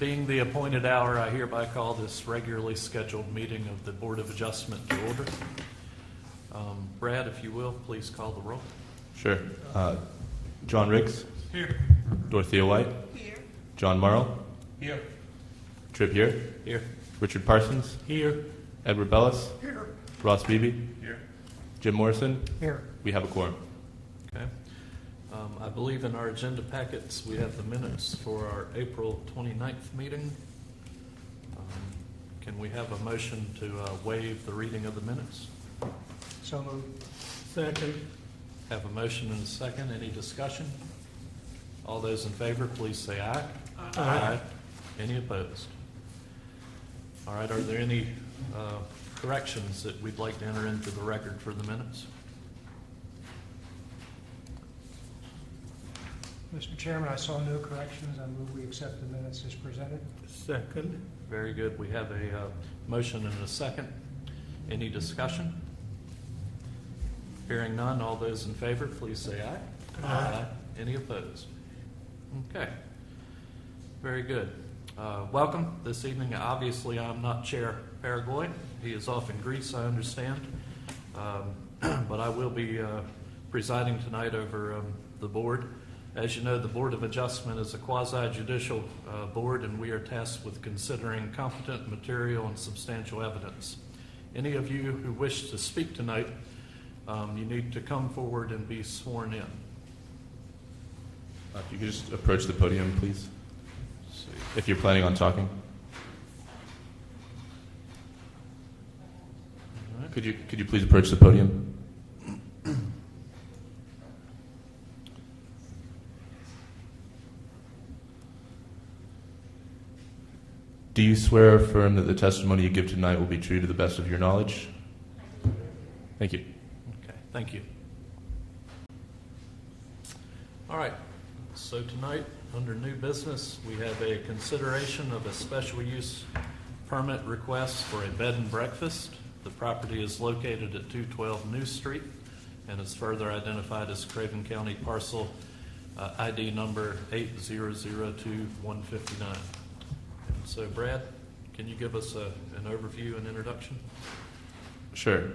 Being the appointed hour, I hereby call this regularly scheduled meeting of the Board of Adjustment to order. Brad, if you will, please call the roll. Sure. John Riggs? Here. Dorothea White? Here. John Marl? Here. Tripp here? Here. Richard Parsons? Here. Edward Bellis? Here. Ross Beebe? Here. Jim Morrison? Here. We have a quorum. Okay. I believe in our agenda packets we have the minutes for our April 29th meeting. Can we have a motion to waive the reading of the minutes? So moved. Second. Have a motion and a second. Any discussion? All those in favor, please say aye. Aye. Any opposed? All right, are there any corrections that we'd like to enter into the record for the minutes? Mr. Chairman, I saw no corrections. I move we accept the minutes as presented. Second. Very good. We have a motion and a second. Any discussion? Hearing none, all those in favor, please say aye. Aye. Any opposed? Okay. Very good. Welcome this evening. Obviously, I'm not Chair Paraguay. He is off in Greece, I understand. But I will be presiding tonight over the board. As you know, the Board of Adjustment is a quasi-judicial board, and we are tasked with considering competent material and substantial evidence. Any of you who wish to speak tonight, you need to come forward and be sworn in. If you could just approach the podium, please, if you're planning on talking. All right. Could you please approach the podium? Do you swear or affirm that the testimony you give tonight will be true to the best of your knowledge? Thank you. Okay, thank you. All right, so tonight, under new business, we have a consideration of a special use permit request for a bed and breakfast. The property is located at 212 New Street and is further identified as Craven County Parcel ID number 8002159. So, Brad, can you give us an overview and introduction? Sure.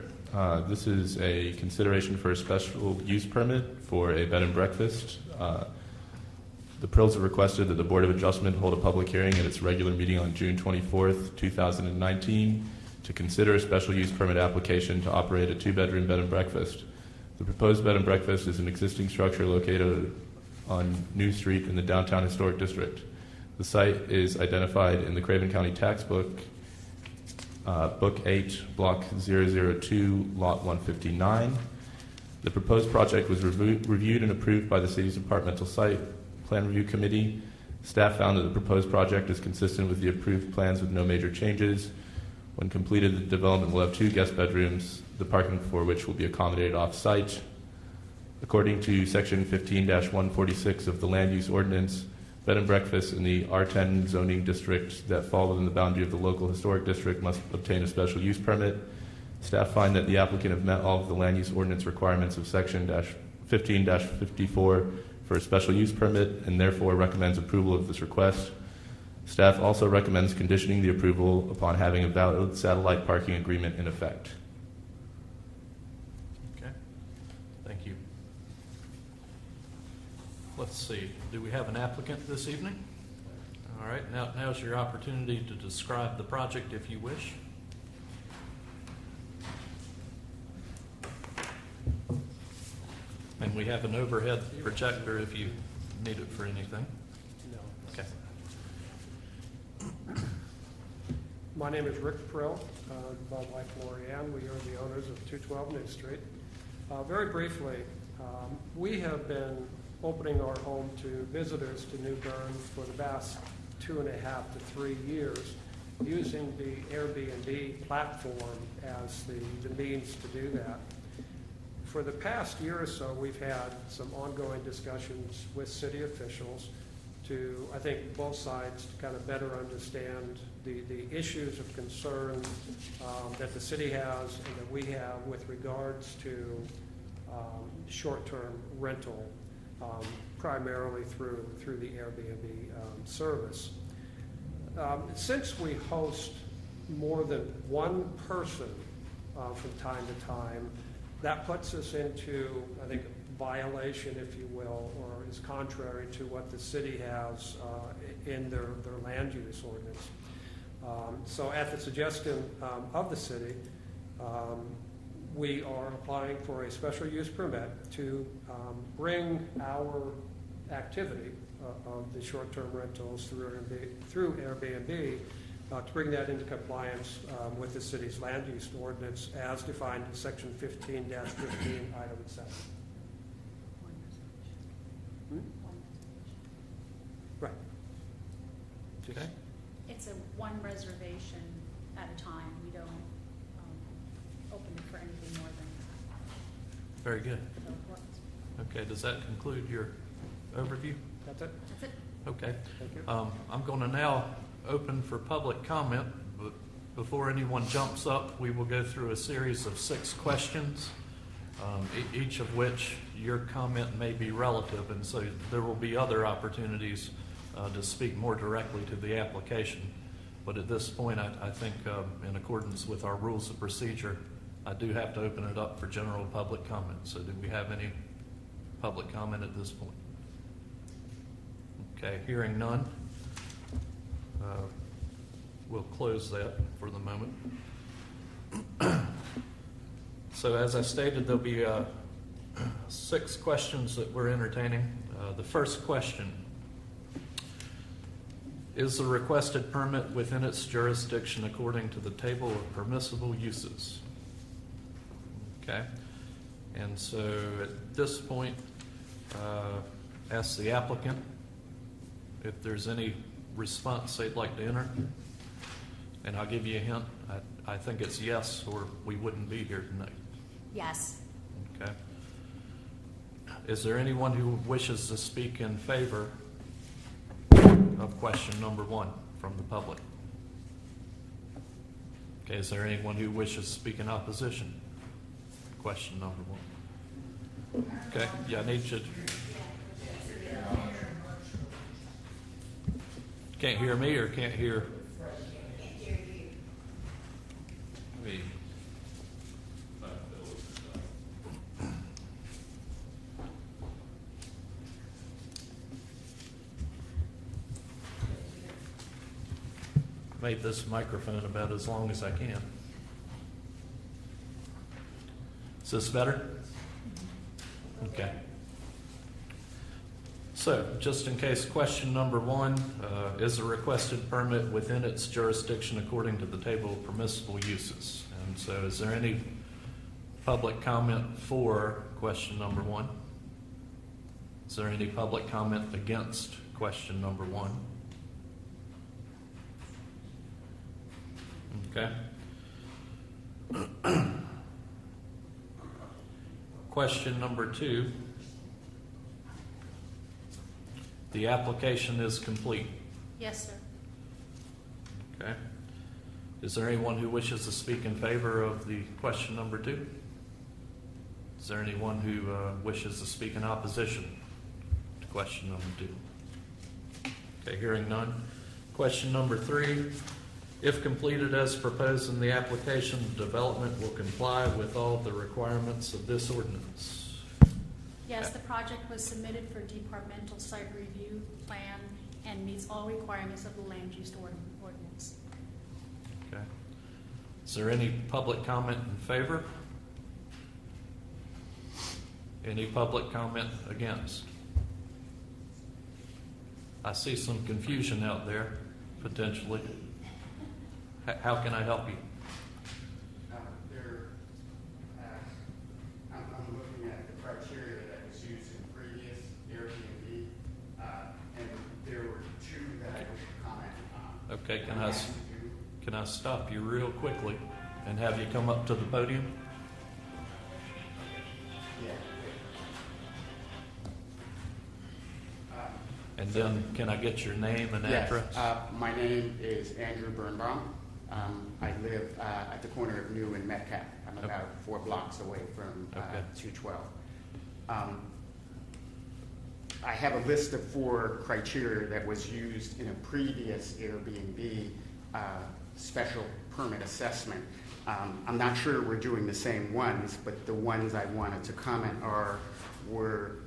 This is a consideration for a special use permit for a bed and breakfast. The Prills have requested that the Board of Adjustment hold a public hearing at its regular meeting on June 24th, 2019 to consider a special use permit application to operate a two-bedroom bed and breakfast. The proposed bed and breakfast is an existing structure located on New Street in the downtown historic district. The site is identified in the Craven County Tax Book, Book 8, Block 002, Lot 159. The proposed project was reviewed and approved by the city's Departmental Site Plan Review Committee. Staff found that the proposed project is consistent with the approved plans with no major changes. When completed, the development will have 2 guest bedrooms, the parking for which will be accommodated off-site. According to Section 15-146 of the Land Use Ordinance, bed and breakfasts in the R10 zoning district that fall within the boundary of the local historic district must obtain a special use permit. Staff find that the applicant have met all of the land use ordinance requirements of Section 15-54 for a special use permit and therefore recommends approval of this request. Staff also recommends conditioning the approval upon having a valid satellite parking agreement in effect. Okay, thank you. Let's see, do we have an applicant this evening? All right, now's your opportunity to describe the project if you wish. And we have an overhead projector if you need it for anything. No. Okay. My name is Rick Prill, my wife Lori Ann. We are the owners of 212 New Street. Very briefly, we have been opening our home to visitors to New Bern for the past 2.5 to 3 years, using the Airbnb platform as the means to do that. For the past year or so, we've had some ongoing discussions with city officials to, I think, both sides to kind of better understand the issues of concern that the city has and that we have with regards to short-term rental, primarily through the Airbnb service. Since we host more than one person from time to time, that puts us into, I think, violation, if you will, or is contrary to what the city has in their land use ordinance. So at the suggestion of the city, we are applying for a special use permit to bring our activity of the short-term rentals through Airbnb to bring that into compliance with the city's land use ordinance as defined in section 15-15, item 7. Right. Okay. It's a one reservation at a time. We don't open it for anything more than that. Very good. So it works. Okay, does that conclude your overview? That's it. That's it. Okay. Thank you. I'm going to now open for public comment, but before anyone jumps up, we will go through a series of 6 questions, each of which your comment may be relative, and so there will be other opportunities to speak more directly to the application. But at this point, I think in accordance with our rules of procedure, I do have to open it up for general public comment. So do we have any public comment at this point? Okay, hearing none, we'll close that for the moment. So as I stated, there'll be 6 questions that we're entertaining. The first question: is the requested permit within its jurisdiction according to the table of permissible uses? Okay, and so at this point, ask the applicant if there's any response they'd like to enter. And I'll give you a hint. I think it's yes, or we wouldn't be here tonight. Yes. Okay. Is there anyone who wishes to speak in favor of question number 1 from the public? Okay, is there anyone who wishes to speak in opposition to question number 1? Okay, yeah, I need you. Can't hear me or can't hear? Me. Made this microphone about as long as I can. Is this better? Okay. So, just in case, question number 1, is a requested permit within its jurisdiction according to the table of permissible uses? And so, is there any public comment for question number 1? Is there any public comment against question number 1? Okay. Question number 2. The application is complete. Yes, sir. Okay. Is there anyone who wishes to speak in favor of the question number 2? Is there anyone who wishes to speak in opposition to question number 2? Okay, hearing none. Question number 3. If completed as proposed in the application, the development will comply with all the requirements of this ordinance. Yes, the project was submitted for departmental site review plan and meets all requirements of the land use ordinance. Okay. Is there any public comment in favor? Any public comment against? I see some confusion out there, potentially. How can I help you? I'm looking at the criteria that was used in previous Airbnb, and there were 2 that I would comment on. Okay, can I stop you real quickly and have you come up to the podium? Yeah. And then can I get your name and address? Yes, my name is Andrew Bern. I live at the corner of New and Metcalf. I'm about 4 blocks away from 212. I have a list of 4 criteria that was used in a previous Airbnb special permit assessment. I'm not sure we're doing the same ones, but the ones I wanted to comment were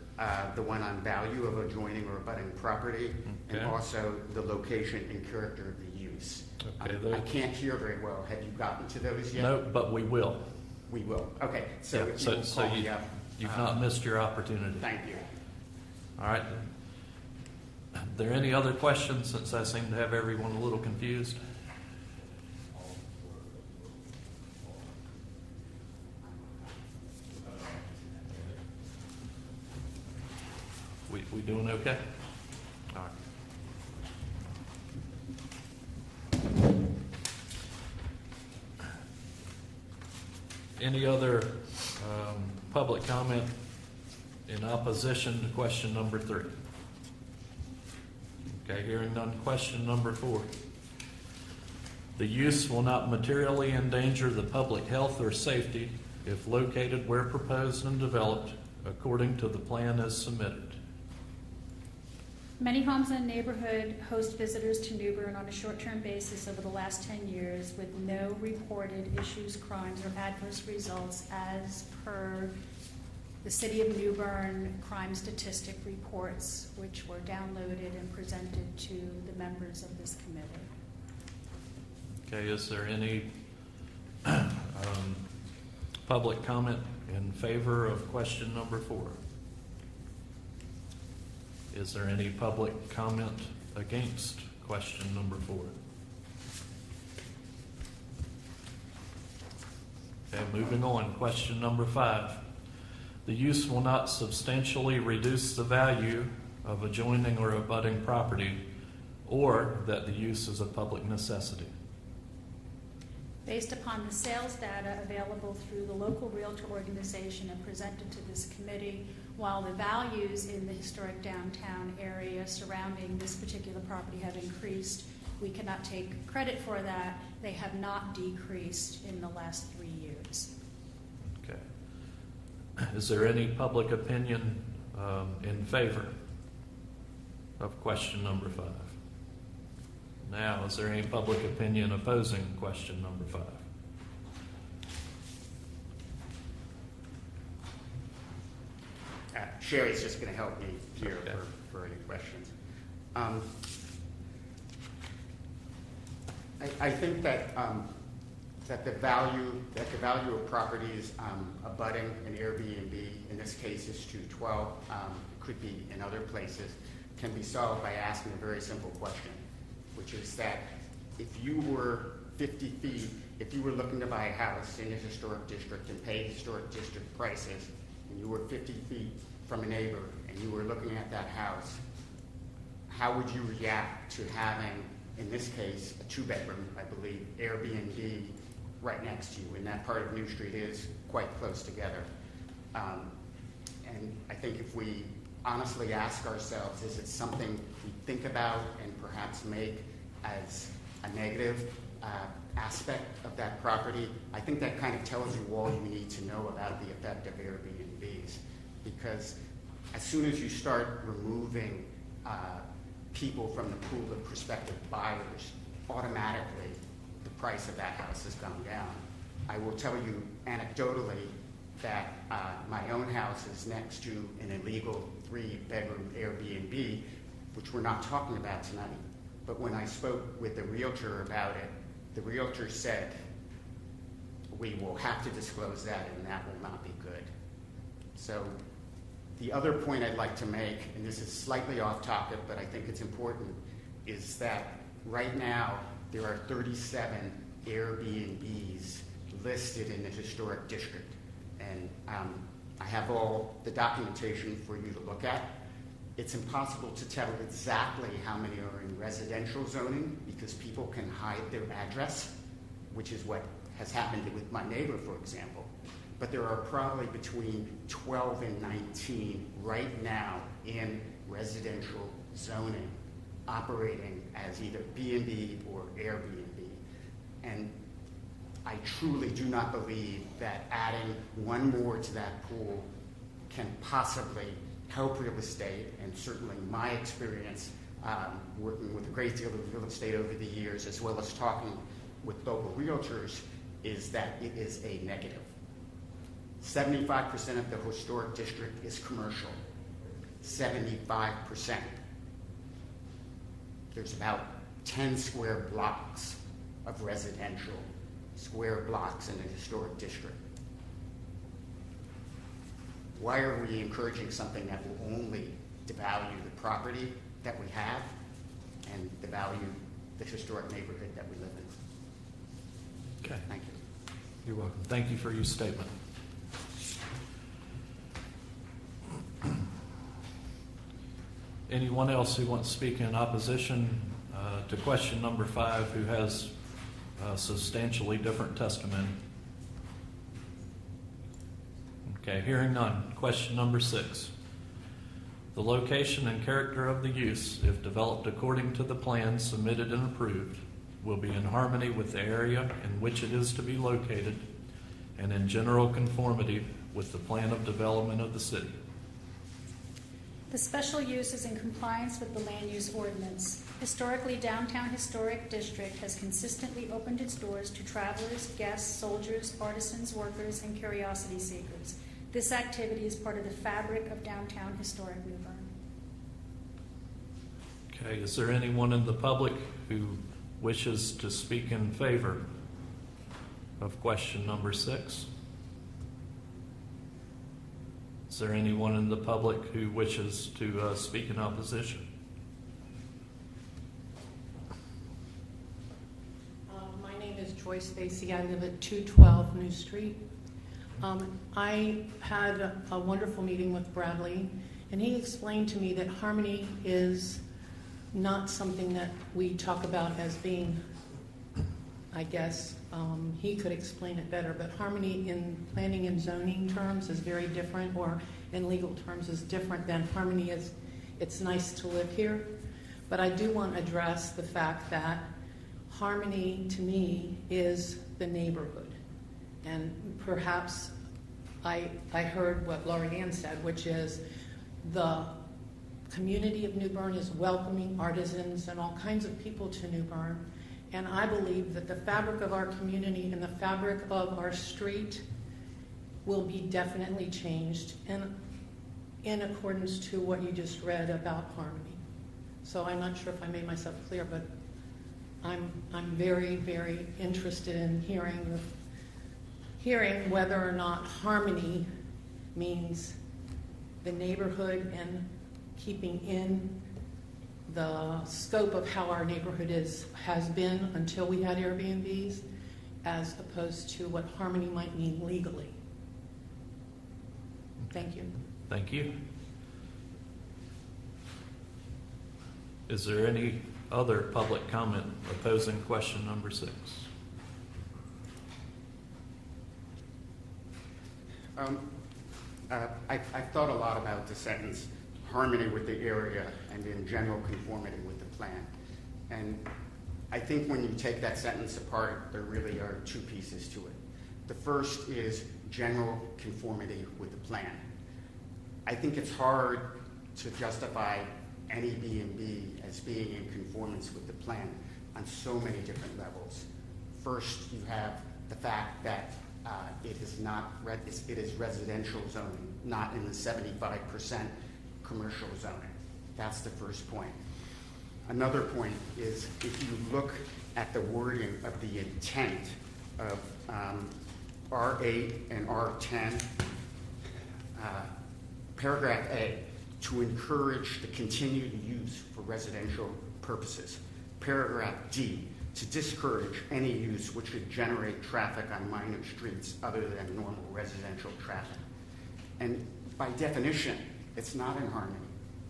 the one on value of adjoining or abutting property, and Okay. also the location and character of the use. Okay, I can't hear very well. Have you gotten to those yet? No, but we will. We will. Okay, so Yeah, if you will call me up. You've not missed your opportunity. Thank you. All right. Are there any other questions, since I seem to have everyone a little confused? We doing okay? All right. Any other public comment in opposition to question number 3? Okay, hearing none. Question number 4. The use will not materially endanger the public health or safety if located where proposed and developed according to the plan as submitted. Many homes in the neighborhood host visitors to New Bern on a short-term basis over the last 10 years with no reported issues, crimes, or adverse results as per the City of New Bern crime statistic reports, which were downloaded and presented to the members of this committee. Okay, is there any public comment in favor of question number 4? Is there any public comment against question number 4? Okay, moving on. Question number 5. The use will not substantially reduce the value of adjoining or abutting property, or that the use is a public necessity. Based upon the sales data available through the local realtor organization and presented to this committee, while the values in the historic downtown area surrounding this particular property have increased, we cannot take credit for that. They have not decreased in the last 3 years. Okay. Is there any public opinion in favor of question number 5? Now, is there any public opinion opposing question number 5? Sherry's just going to help me here Okay. for any questions. I think that that the value of properties abutting an Airbnb, in this case is 212, could be in other places, can be solved by asking a very simple question, which is that if you were 50 feet, if you were looking to buy a house in a historic district and pay historic district prices, and you were 50 feet from a neighbor and you were looking at that house, how would you react to having, in this case, a 2-bedroom, I believe, Airbnb right next to you? And that part of New Street is quite close together. And I think if we honestly ask ourselves, is it something we think about and perhaps make as a negative aspect of that property, I think that kind of tells you all you need to know about the effect of Airbnbs. Because as soon as you start removing people from the pool of prospective buyers, automatically the price of that house has gone down. I will tell you anecdotally that my own house is next to an illegal 3-bedroom Airbnb, which we're not talking about tonight. But when I spoke with the realtor about it, the realtor said, we will have to disclose that and that will not be good. So the other point I'd like to make, and this is slightly off topic, but I think it's important, is that right now there are 37 Airbnbs listed in the historic district. And I have all the documentation for you to look at. It's impossible to tell exactly how many are in residential zoning because people can hide their address, which is what has happened with my neighbor, for example. But there are probably between 12 and 19 right now in residential zoning operating as either B&B or Airbnb. And I truly do not believe that adding one more to that pool can possibly help real estate, and certainly my experience working with a great deal of real estate over the years, as well as talking with local realtors, is that it is a negative. 75% of the historic district is commercial. 75%. There's about 10 square blocks of residential square blocks in the historic district. Why are we encouraging something that will only devalue the property that we have and devalue the historic neighborhood that we live in? Okay. Thank you. You're welcome. Thank you for your statement. Anyone else who wants to speak in opposition to question number 5 who has substantially different testimony? Okay, hearing none. Question number 6. The location and character of the use, if developed according to the plan submitted and approved, will be in harmony with the area in which it is to be located and in general conformity with the plan of development of the city. The special use is in compliance with the land use ordinance. Historically, Downtown Historic District has consistently opened its doors to travelers, guests, soldiers, artisans, workers, and curiosity seekers. This activity is part of the fabric of Downtown Historic New Bern. Okay, is there anyone in the public who wishes to speak in favor of question number 6? Is there anyone in the public who wishes to speak in opposition? My name is Joyce Spacey. I live at 212 New Street. I had a wonderful meeting with Bradley, and he explained to me that harmony is not something that we talk about as being, I guess, he could explain it better, but harmony in planning and zoning terms is very different, or in legal terms is different than harmony is, it's nice to live here. But I do want to address the fact that harmony to me is the neighborhood. And perhaps I heard what Laurie Ann said, which is the community of New Bern is welcoming artisans and all kinds of people to New Bern. And I believe that the fabric of our community and the fabric of our street will be definitely changed in accordance to what you just read about harmony. So I'm not sure if I made myself clear, but I'm very, very interested in hearing whether or not harmony means the neighborhood and keeping in the scope of how our neighborhood has been until we had Airbnbs, as opposed to what harmony might mean legally. Thank you. Thank you. Is there any other public comment opposing question number 6? I've thought a lot about the sentence, harmony with the area and in general conformity with the plan. And I think when you take that sentence apart, there really are 2 pieces to it. The first is general conformity with the plan. I think it's hard to justify any B&B as being in conformance with the plan on so many different levels. First, you have the fact that it is residential zoning, not in the 75% commercial zoning. That's the first point. Another point is if you look at the wording of the intent of R8 and R10, paragraph A, to encourage the continued use for residential purposes. Paragraph D, to discourage any use which would generate traffic on minor streets other than normal residential traffic. And by definition, it's not in harmony.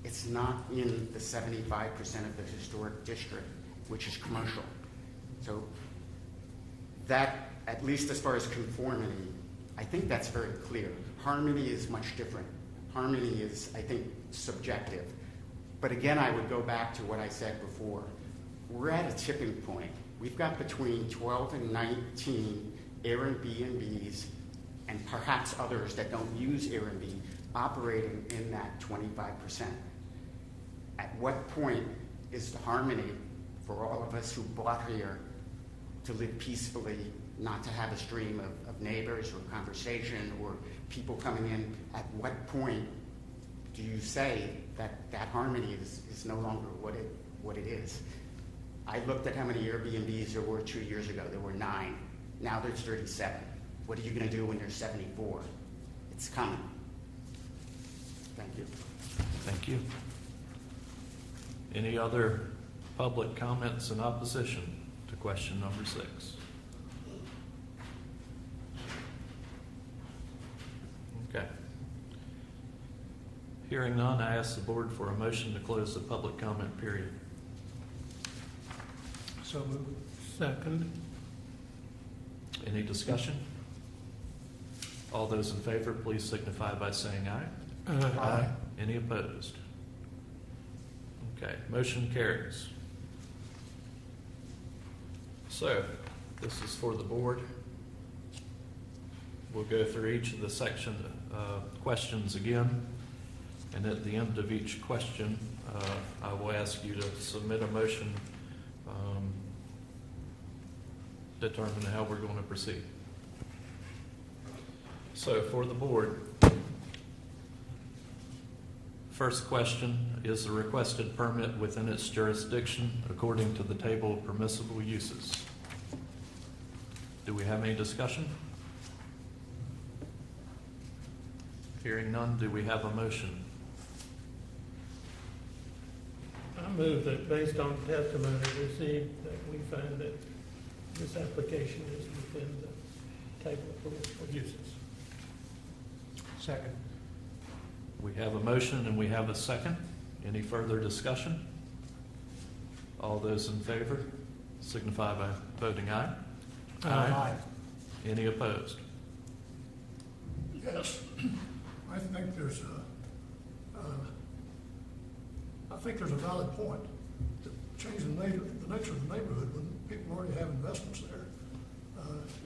It's not in the 75% of the historic district, which is commercial. So that, at least as far as conformity, I think that's very clear. Harmony is much different. Harmony is, I think, subjective. But again, I would go back to what I said before. We're at a tipping point. We've got between 12 and 19 Airbnbs and perhaps others that don't use Airbnb operating in that 25%. At what point is the harmony for all of us who bought here to live peacefully, not to have a stream of neighbors or conversation or people coming in? At what point do you say that that harmony is no longer what it is? I looked at how many Airbnbs there were 2 years ago. There were 9. Now there's 37. What are you going to do when there's 74? It's coming. Thank you. Thank you. Any other public comments in opposition to question number 6? Okay. Hearing none, I ask the board for a motion to close the public comment period. So moved. Second. Any discussion? All those in favor, please signify by saying aye. Aye. Any opposed? Okay, motion carries. So, this is for the board. We'll go through each of the section questions again, and at the end of each question, I will ask you to submit a motion determining how we're going to proceed. So, for the board, first question, is the requested permit within its jurisdiction according to the table of permissible uses? Do we have any discussion? Hearing none, do we have a motion? I move that based on testimony received, that we find that this application is within the table of permissible uses. Second. We have a motion and we have a second. Any further discussion? All those in favor signify by voting aye. Aye. Any opposed? Yes, I think there's a valid point to change the nature of the neighborhood when people already have investments there.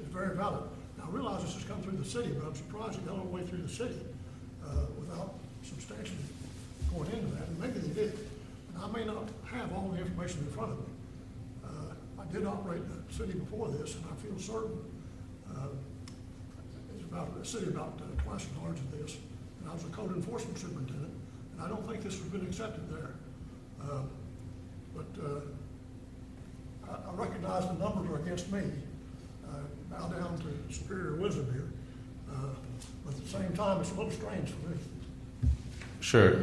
It's very valid. Now, I realize this has come through the city, but I'm surprised it got all the way through the city without substantially going into that, and maybe they did. And I may not have all the information in front of me. I did operate in the city before this, and I feel certain it's about a city about twice as large as this, and I was a code enforcement superintendent, and I don't think this has been accepted there. I recognize the numbers are against me. Bow down to superior wisdom here. But at the same time, it's a little strange for me. Sure.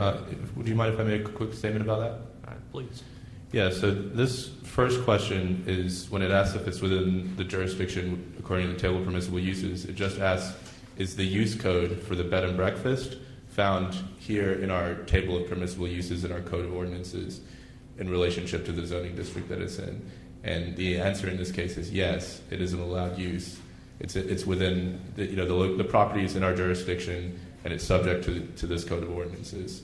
Would you mind if I make a quick statement about that? All right, please. Yeah, so this first question is when it asks if it's within the jurisdiction according to the table of permissible uses, it just asks, is the use code for the bed and breakfast found here in our table of permissible uses in our code of ordinances in relationship to the zoning district that it's in? And the answer in this case is yes, it is an allowed use. It's within the property is in our jurisdiction, and it's subject to this code of ordinances,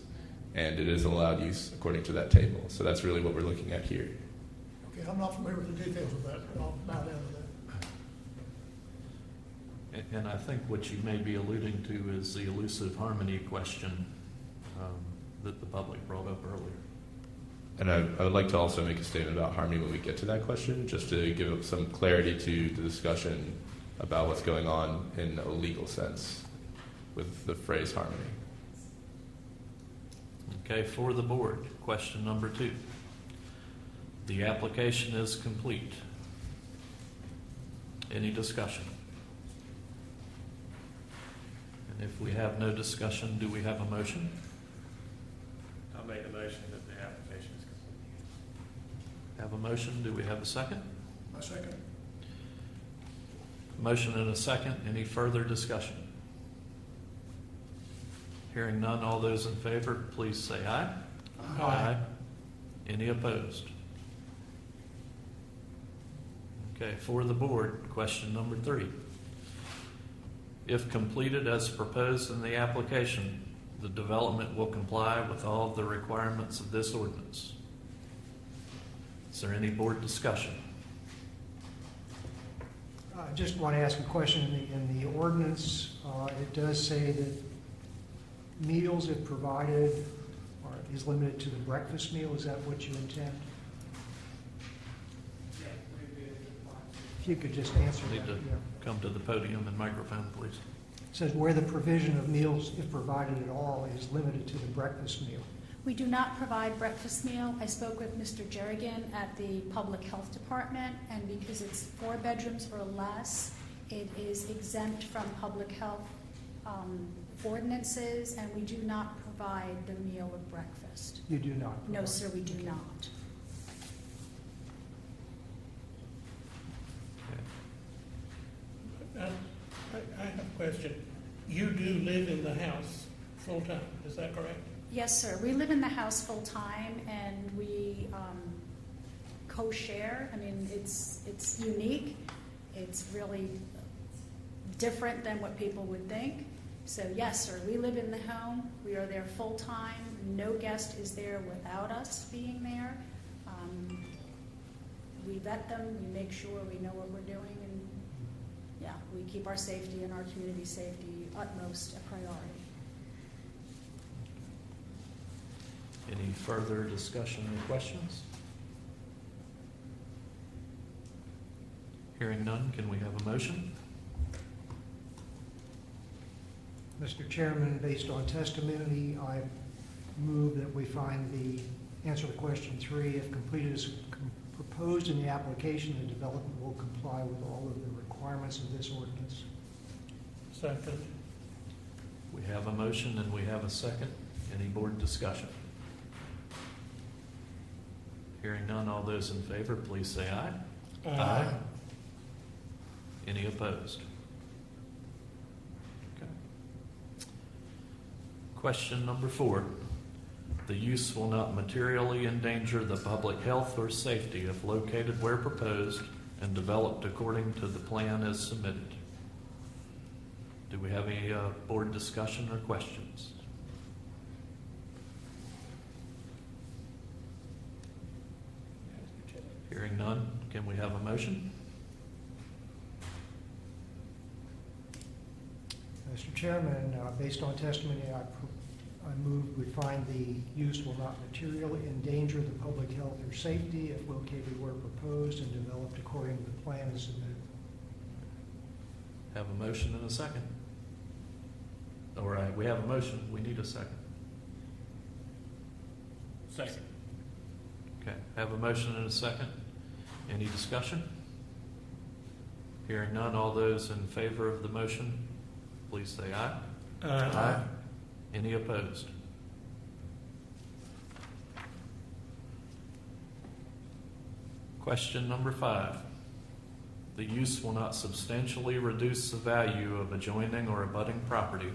and it is an allowed use according to that table. So that's really what we're looking at here. Okay, I'm not familiar with the details of that, but I'll bow down to that. And I think what you may be alluding to is the elusive harmony question that the public brought up earlier. And I would like to also make a statement about harmony when we get to that question, just to give some clarity to the discussion about what's going on in a legal sense with the phrase harmony. Okay, for the board, question number 2. The application is complete. Any discussion? And if we have no discussion, do we have a motion? I'll make a motion that the application is complete. Have a motion, do we have a second? My second. Motion and a second. Any further discussion? Hearing none, all those in favor, please say aye. Aye. Any opposed? Okay, for the board, question number 3. If completed as proposed in the application, the development will comply with all of the requirements of this ordinance. Is there any board discussion? I just want to ask a question. In the ordinance, it does say that meals if provided is limited to the breakfast meal? Is that what you intend? If you could just answer that. Need to Yeah. come to the podium and microphone, please. It says where the provision of meals, if provided at all, is limited to the breakfast meal. We do not provide breakfast meal. I spoke with Mr. Jerrigan at the Public Health Department, and because it's 4 bedrooms or less, it is exempt from public health ordinances, and we do not provide the meal of breakfast. You do not? No, provide. sir, we do not. I have a question. You do live in the house full-time, is that correct? Yes, sir. We live in the house full-time, and we co-share. I mean, it's unique. It's really different than what people would think. So yes, sir, we live in the home. We are there full-time. No guest is there without us being there. We vet them. We make sure we know what we're doing, and yeah, we keep our safety and our community safety utmost a priority. Any further discussion or questions? Hearing none, can we have a motion? Mr. Chairman, based on testimony, I move that we find the answer to question 3, if completed as proposed in the application, the development will comply with all of the requirements of this ordinance. Second. We have a motion and we have a second. Any board discussion? Hearing none, all those in favor, please say aye. Any opposed? Okay. Question number 4. The use will not materially endanger the public health or safety if located where proposed and developed according to the plan as submitted. Do we have any board discussion or questions? Hearing none, can we have a motion? Mr. Chairman, based on testimony, I move we find the use will not materially endanger the public health or safety if located where proposed and developed according to the plan as submitted. Have a motion and a second. All right, we have a motion. We need a second. Second. Okay, have a motion and a second. Any discussion? Hearing none, all those in favor of the motion, please say aye. Any opposed? Question number 5. The use will not substantially reduce the value of adjoining or abutting property,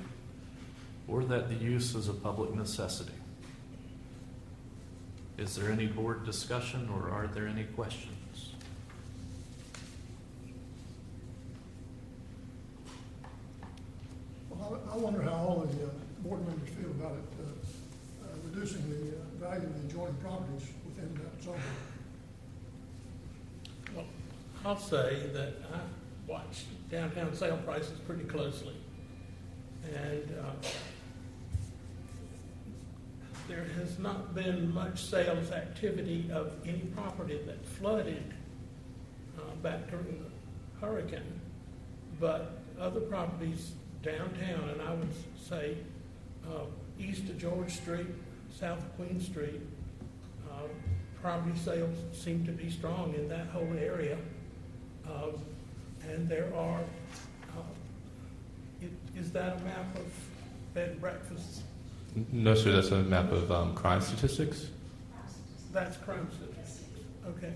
or that the use is a public necessity. Is there any board discussion or are there any questions? Well, I wonder how all of the board members feel about it, reducing the value of the adjoining properties within that zone. Well, I'll say that I watch downtown sale prices pretty closely. And there has not been much sales activity of any property that flooded back during the hurricane. But other properties downtown, and I would say east of George Street, south of Queen Street, property sales seem to be strong in that whole area. And there are, is that a map of bed and breakfasts? No, sir, that's a map of crime statistics. That's crime statistics. Okay.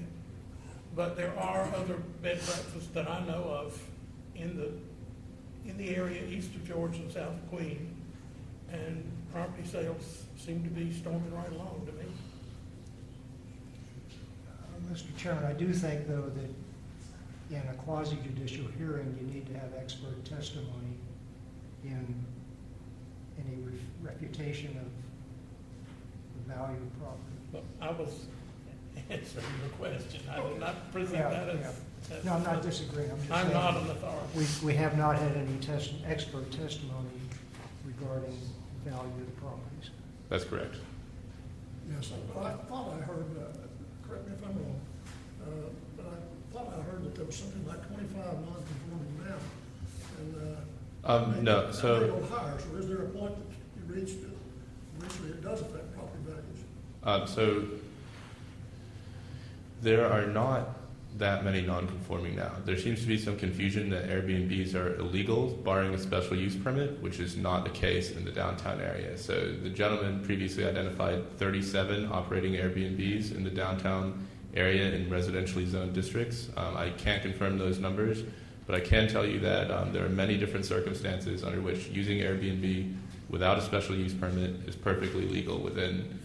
But there are other bed and breakfasts that I know of in the area east of George and south of Queen, and property sales seem to be storming right along to me. Mr. Chairman, I do think, though, that in a quasi-judicial hearing, you need to have expert testimony in any refutation of the value of property. But I was answering your question. I did not present that as... No, I'm not disagreeing. I'm just I'm saying not an authority. we have not had any expert testimony regarding value of the properties. That's correct. Yes, I thought I heard, correct me if I'm wrong, but I thought I heard that there was something like 25 non-conforming now. And No, they so go higher, so is there a point that you reached that eventually it does affect property values? so there are not that many non-conforming now. There seems to be some confusion that Airbnbs are illegal, barring a special use permit, which is not the case in the downtown area. So the gentleman previously identified 37 operating Airbnbs in the downtown area in residentially zoned districts. I can't confirm those numbers, but I can tell you that there are many different circumstances under which using Airbnb without a special use permit is perfectly legal within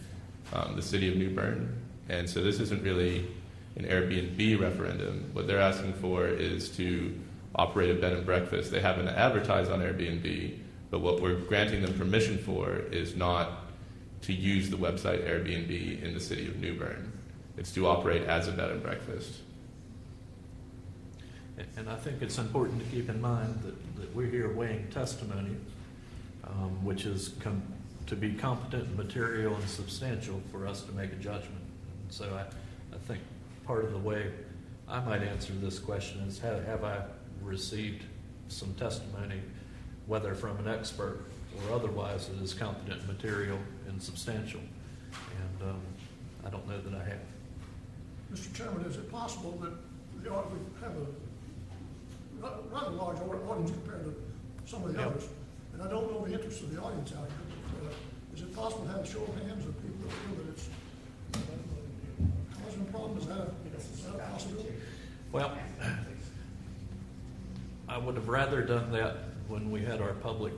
the city of New Bern. And so this isn't really an Airbnb referendum. What they're asking for is to operate a bed and breakfast. They haven't advertised on Airbnb, but what we're granting them permission for is not to use the website Airbnb in the city of New Bern. It's to operate as a bed and breakfast. And I think it's important to keep in mind that we're here weighing testimony, which is to be competent, material, and substantial for us to make a judgment. And so I think part of the way I might answer this question is, have I received some testimony, whether from an expert or otherwise, that is competent, material, and substantial? And I don't know that I have. Mr. Chairman, is it possible that we have a rather large audience compared to some of the others? And I don't know the interest of the audience out here, but is it possible to have a show of hands of people that feel that it's causing a problem? Is that a possibility? Well, I would have rather done that when we had our public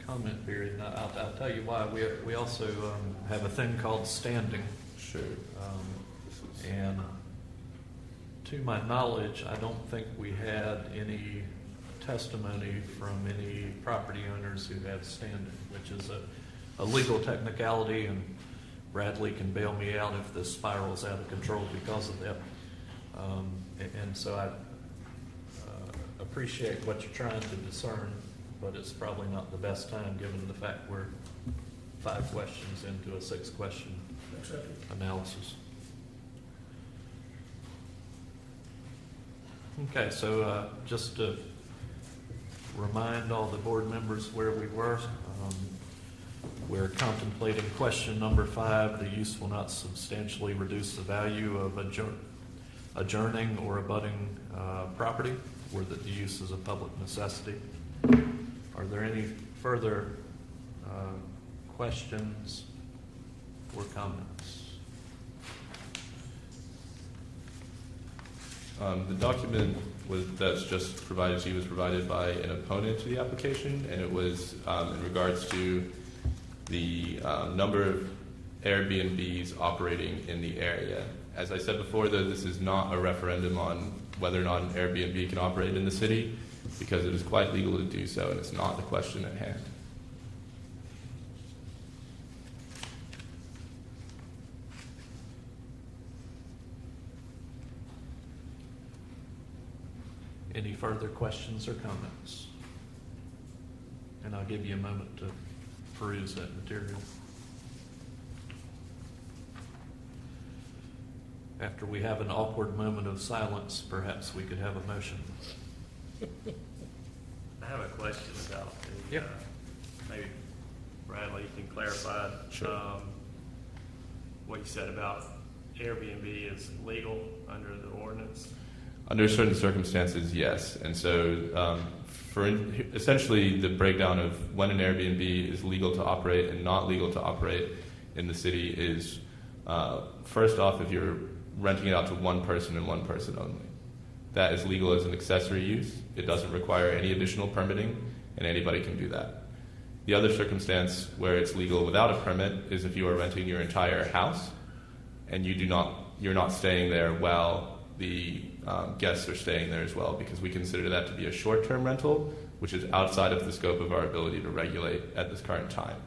comment period. And I'll tell you why. We also have a thing called standing. Sure. And to my knowledge, I don't think we had any testimony from any property owners who have standing, which is a legal technicality, and Bradley can bail me out if this spirals out of control because of that. And so I appreciate what you're trying to discern, but it's probably not the best time given the fact we're 5 questions into a 6-question analysis. Okay, so just to remind all the board members where we were, we're contemplating question number 5. The use will not substantially reduce the value of adjourning or abutting property, or that the use is a public necessity. Are there any further questions or comments? The document that's just provided to you was provided by an opponent to the application, and it was in regards to the number of Airbnbs operating in the area. As I said before, though, this is not a referendum on whether or not an Airbnb can operate in the city, because it is quite legal to do so, and it's not the question at hand. Any further questions or comments? And I'll give you a moment to peruse that material. After we have an awkward moment of silence, perhaps we could have a motion. I have a question about the, Yep. maybe Bradley, you can clarify Sure. what you said about Airbnb is legal under the ordinance. Under certain circumstances, yes. And so essentially the breakdown of when an Airbnb is legal to operate and not legal to operate in the city is, first off, if you're renting it out to one person and one person only. That is legal as an accessory use. It doesn't require any additional permitting, and anybody can do that. The other circumstance where it's legal without a permit is if you are renting your entire house and you're not staying there while the guests are staying there as well, because we consider that to be a short-term rental, which is outside of the scope of our ability to regulate at this current time.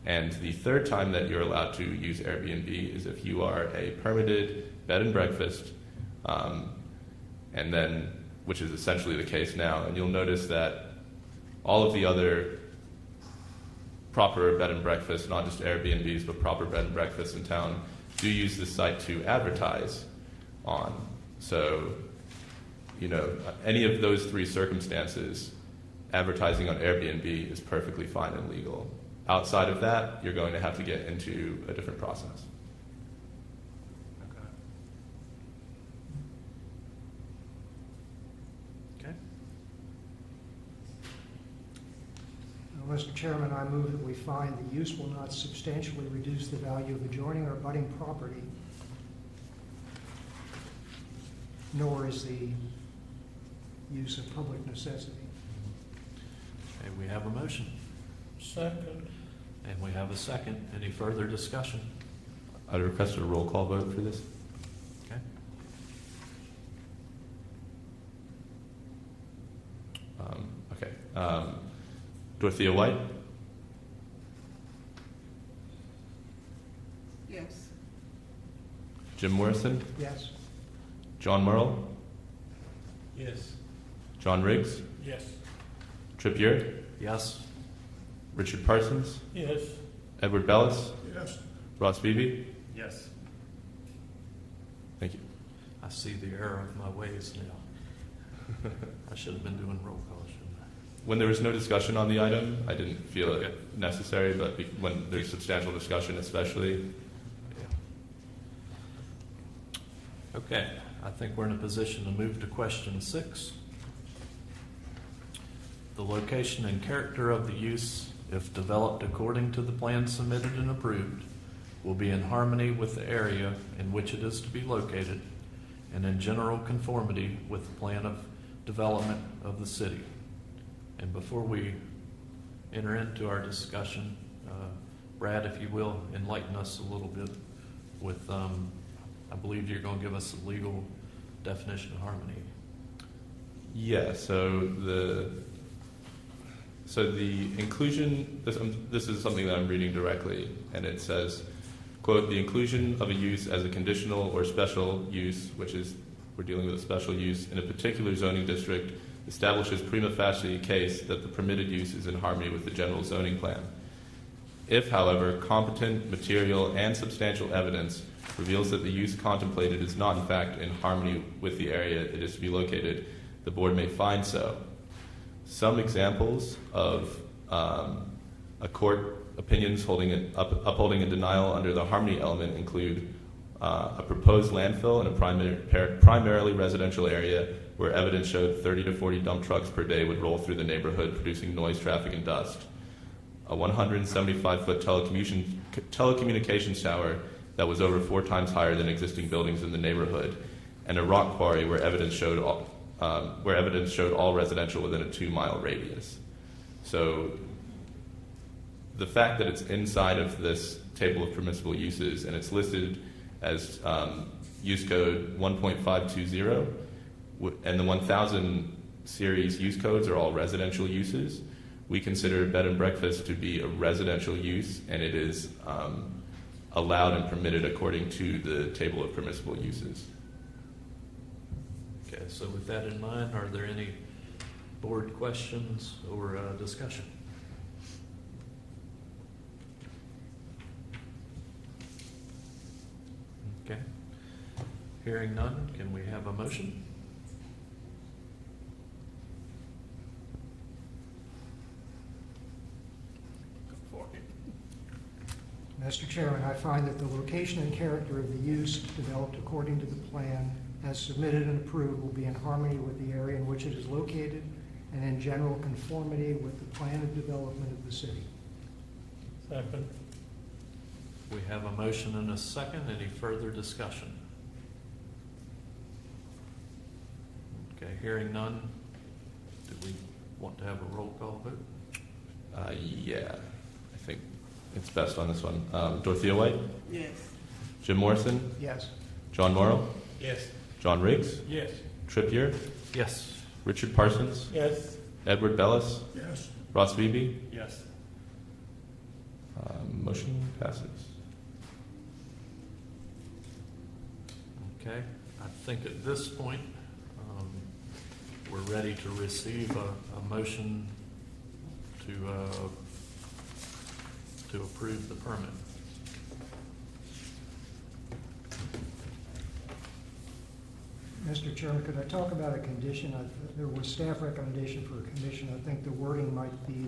And the third time that you're allowed to use Airbnb is if you are a permitted bed and breakfast, and then, which is essentially the case now. And you'll notice that all of the other proper bed and breakfasts, not just Airbnbs, but proper bed and breakfasts in town, do use this site to advertise on. So, any of those three circumstances, advertising on Airbnb is perfectly fine and legal. Outside of that, you're going to have to get into a different process. Okay. Mr. Chairman, I move that we find the use will not substantially reduce the value of adjoining or abutting property, nor is the use of public necessity. Okay, we have a motion, Second. and we have a second. Any further discussion? I'd request a roll call vote for this. Okay. Dorothea White, Yes. Jim Morrison, Yes? John Merle, Yes. John Riggs, Yes. Trip Yurt, Yes. Richard Parsons, Yes. Edward Bellis, Yes. Ross Beebe. Yes. Thank you. I see the error of my ways now. I should have been doing roll call, shouldn't I? When there was no discussion on the item, I didn't feel Okay. it necessary, but when there's substantial discussion especially. Yeah. Okay, I think we're in a position to move to question 6. The location and character of the use, if developed according to the plan submitted and approved, will be in harmony with the area in which it is to be located and in general conformity with the plan of development of the city. And before we enter into our discussion, Brad, if you will, enlighten us a little bit with, I believe you're going to give us a legal definition of harmony. Yeah, so the inclusion, this is something that I'm reading directly, and it says, quote, the inclusion of a use as a conditional or special use, which is, we're dealing with a special use, in a particular zoning district establishes prima facie a case that the permitted use is in harmony with the general zoning plan. If, however, competent, material, and substantial evidence reveals that the use contemplated is not in fact in harmony with the area it is to be located, the board may find so. Some examples of a court opinions upholding a denial under the harmony element include a proposed landfill in a primarily residential area where evidence showed 30 to 40 dump trucks per day would roll through the neighborhood producing noise, traffic, and dust. A 175-foot telecommunications tower that was over 4 times higher than existing buildings in the neighborhood, and a rock quarry where evidence showed all residential within a 2-mile radius. So the fact that it's inside of this table of permissible uses and it's listed as use code 1.520, and the 1000 series use codes are all residential uses, we consider bed and breakfast to be a residential use, and it is allowed and permitted according to the table of permissible uses. Okay, so with that in mind, are there any board questions or discussion? Okay. Hearing none, can we have a motion? Mr. Chairman, I find that the location and character of the use developed according to the plan as submitted and approved will be in harmony with the area in which it is located and in general conformity with the plan of development of the city. Second. We have a motion and a second. Any further discussion? Okay, hearing none, do we want to have a roll call vote? Yeah, I think it's best on this one. Dorothea White, Yes. Jim Morrison, Yes. John Morrow, Yes. John Riggs, Yes. Trip Yurt, Yes. Richard Parsons, Yes. Edward Bellis, Yes. Ross Beebe. Yes. Motion passes. Okay, I think at this point, we're ready to receive a motion to to approve the permit. Mr. Chairman, could I talk about a condition? There was staff recommendation for a condition. I think the wording might be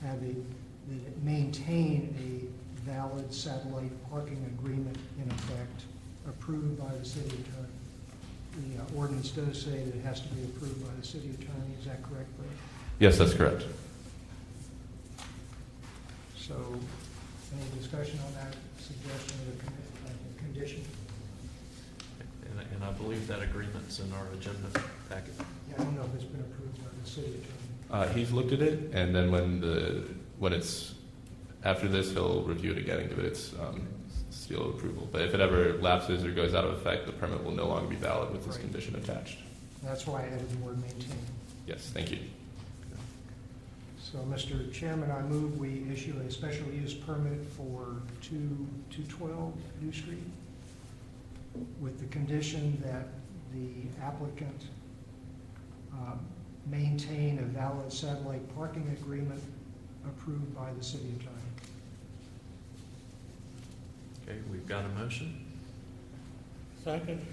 that it maintain a valid satellite parking agreement in effect, approved by the city attorney. The ordinance does say that it has to be approved by the city attorney. Is that correct, Brett? Yes, that's correct. So, any discussion on that suggestion of a condition? And I believe that agreement's in our agenda packet. Yeah, I don't know if it's been approved by the city attorney. He's looked at it, and then when it's after this, he'll review it again and give it its seal of approval. But if it ever lapses or goes out of effect, the permit will no longer be valid with this Right. condition attached. That's why I added the word maintain. Yes, thank you. So, Mr. Chairman, I move we issue a special use permit for 212 New Street with the condition that the applicant maintain a valid satellite parking agreement approved by the city attorney. Okay, we've got a motion. Second.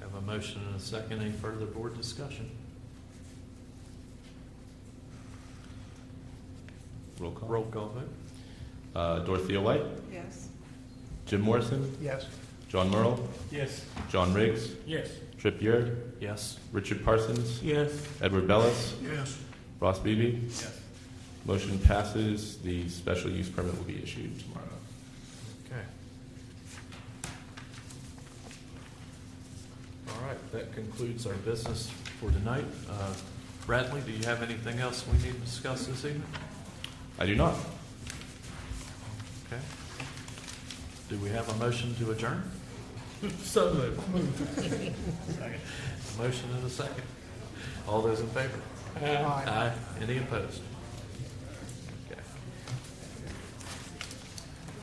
Have a motion and a second. Any further board discussion? Roll call. Roll call vote. Dorothea White, Yes. Jim Morrison, Yes. John Merle, Yes. John Riggs, Yes. Trip Yurd, Yes. Richard Parsons, Yes. Edward Bellis, Yes. Ross Beebe. Yes. Motion passes. The special use permit will be issued tomorrow. Okay. All right, that concludes our business for tonight. Bradley, do you have anything else we need to discuss this evening? I do not. Okay. Do we have a motion to adjourn? So moved. Motion and a second. All those in favor? Aye. Any opposed?